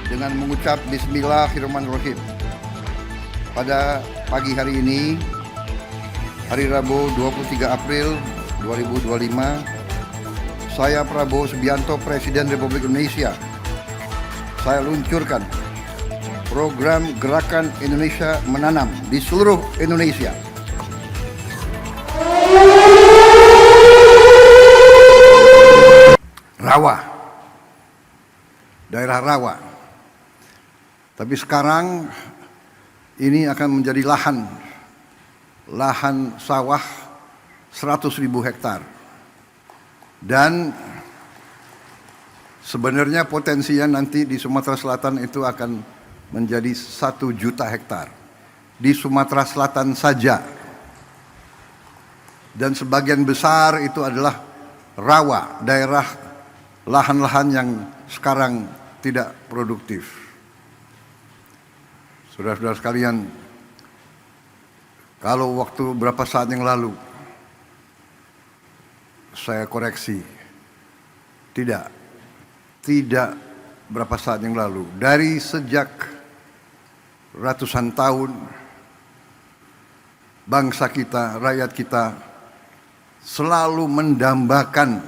dengan mengucap Bismillahirrahmanirrahim. Pada pagi hari ini, hari Rabu 23 April 2025, saya Prabowo Subianto, Presiden Republik Indonesia, saya luncurkan program Gerakan Indonesia Menanam di seluruh Indonesia. Rawa, daerah rawa. Tapi sekarang ini akan menjadi lahan sawah 100.000 hektar. Dan sebenarnya potensinya nanti di Sumatera Selatan itu akan menjadi 1 juta hektar. Di Sumatera Selatan saja. Dan sebagian besar itu adalah rawa, daerah lahan-lahan yang sekarang tidak produktif. Saudara-saudara sekalian, kalau waktu berapa saat yang lalu saya koreksi, tidak berapa saat yang lalu, dari sejak ratusan tahun bangsa kita, rakyat kita selalu mendambakan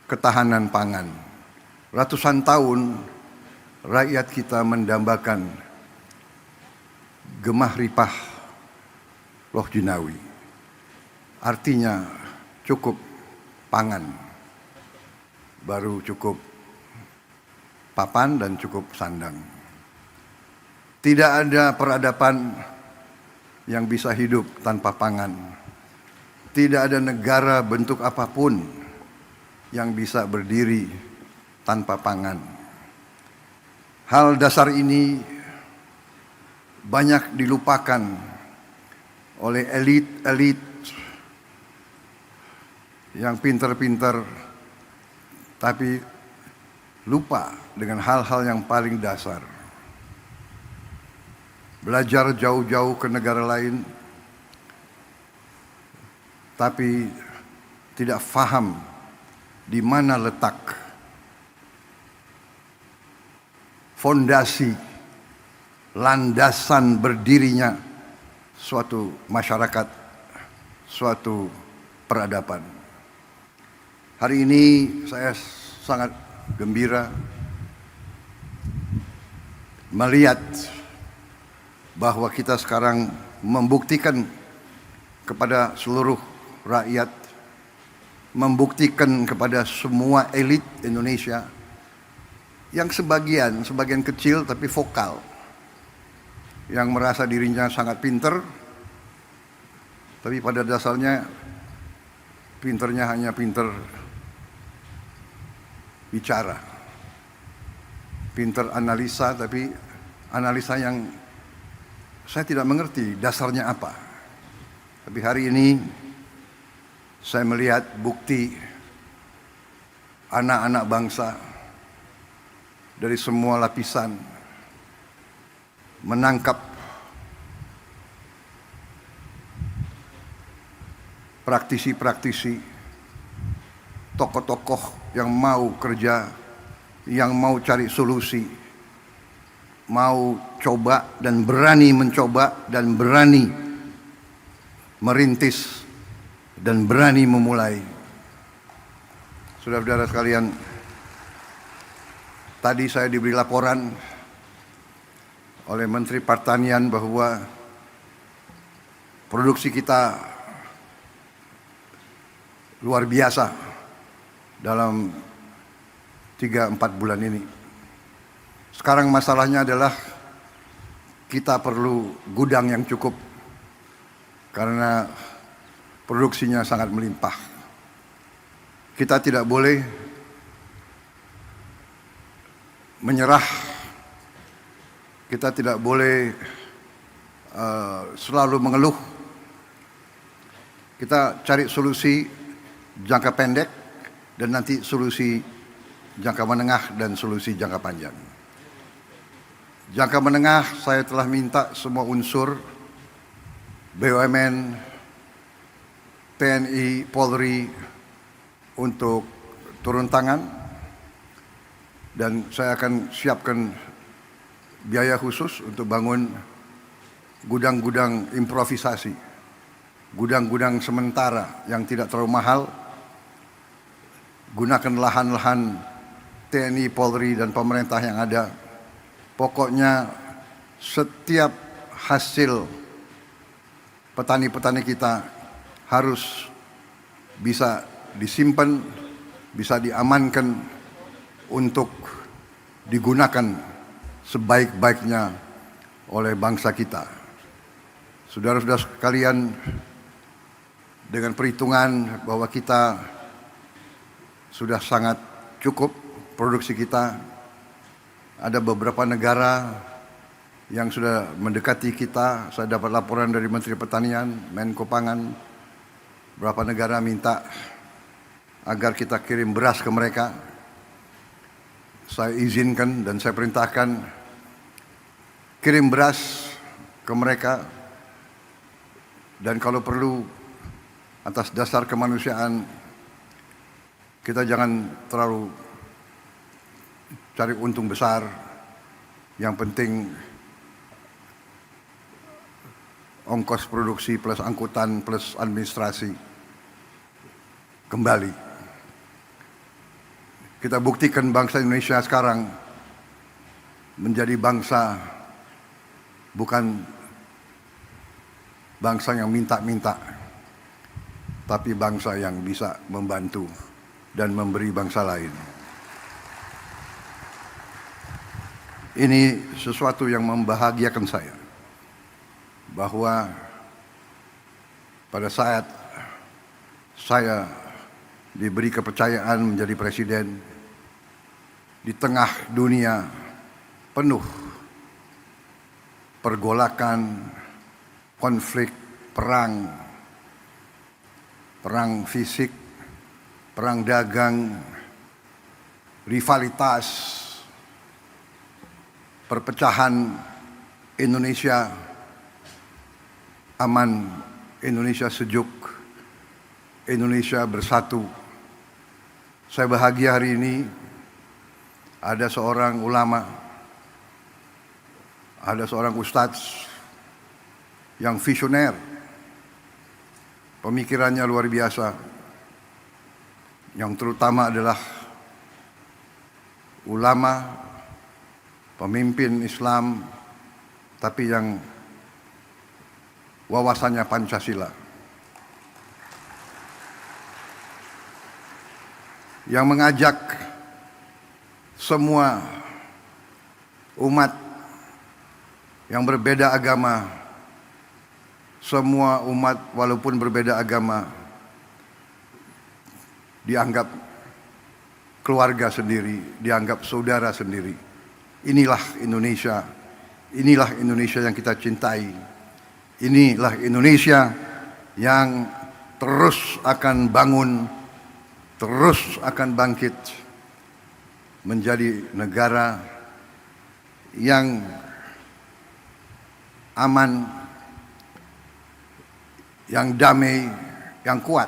ketahanan pangan. Ratusan tahun rakyat kita mendambakan gemah ripah loh jinawi. Artinya cukup pangan, baru cukup papan dan cukup sandang. Tidak ada peradaban yang bisa hidup tanpa pangan. Tidak ada negara bentuk apapun yang bisa berdiri tanpa pangan. Hal dasar ini banyak dilupakan oleh elit-elit yang pintar-pintar, tapi lupa dengan hal-hal yang paling dasar. Belajar jauh-jauh ke negara lain, tapi tidak faham di mana letak fondasi, landasan berdirinya suatu masyarakat, suatu peradaban. Hari ini saya sangat gembira melihat bahwa kita sekarang membuktikan kepada seluruh rakyat, membuktikan kepada semua elit Indonesia yang sebagian kecil tapi vokal, yang merasa dirinya sangat pinter, tapi pada dasarnya pinternya hanya pinter bicara, pinter analisa, tapi analisa yang saya tidak mengerti dasarnya apa. Tapi hari ini saya melihat bukti anak-anak bangsa dari semua lapisan menangkap praktisi-praktisi, tokoh-tokoh yang mau kerja, yang mau cari solusi, mau coba dan berani mencoba dan berani merintis dan berani memulai. Saudara-saudara sekalian, tadi saya diberi laporan oleh Menteri Pertanian bahwa produksi kita luar biasa dalam 3-4 bulan ini. Sekarang masalahnya adalah kita perlu gudang yang cukup karena produksinya sangat melimpah. Kita tidak boleh menyerah, kita tidak boleh selalu mengeluh. Kita cari solusi jangka pendek dan nanti solusi jangka menengah dan solusi jangka panjang. Jangka menengah saya telah minta semua unsur BUMN, TNI, Polri untuk turun tangan, dan saya akan siapkan biaya khusus untuk bangun gudang-gudang improvisasi, gudang-gudang sementara yang tidak terlalu mahal. Gunakan lahan-lahan TNI, Polri, dan pemerintah yang ada. Pokoknya setiap hasil petani-petani kita harus bisa disimpan, bisa diamankan untuk digunakan sebaik-baiknya oleh bangsa kita. Saudara-saudara sekalian, dengan perhitungan bahwa kita sudah sangat cukup produksi kita, ada beberapa negara yang sudah mendekati kita. Saya dapat laporan dari Menteri Pertanian, Menko Pangan, beberapa negara minta agar kita kirim beras ke mereka. Saya izinkan dan saya perintahkan kirim beras ke mereka, dan kalau perlu atas dasar kemanusiaan kita jangan terlalu cari untung besar. Yang penting ongkos produksi plus angkutan plus administrasi kembali. Kita buktikan bangsa Indonesia sekarang menjadi bangsa, bukan bangsa yang minta-minta, tapi bangsa yang bisa membantu dan memberi bangsa lain. Ini sesuatu yang membahagiakan saya, bahwa pada saat saya diberi kepercayaan menjadi presiden di tengah dunia penuh pergolakan, konflik, perang fisik, perang dagang, rivalitas, perpecahan. Indonesia aman, Indonesia sejuk, Indonesia bersatu. Saya bahagia hari ini ada seorang ulama, ada seorang ustadz yang visioner, pemikirannya luar biasa, yang terutama adalah ulama, pemimpin Islam, tapi yang wawasannya Pancasila, yang mengajak semua umat yang berbeda agama, semua umat walaupun berbeda agama dianggap keluarga sendiri, dianggap saudara sendiri. Inilah Indonesia, inilah Indonesia yang kita cintai, inilah Indonesia yang terus akan bangun, terus akan bangkit menjadi negara yang aman, yang damai, yang kuat.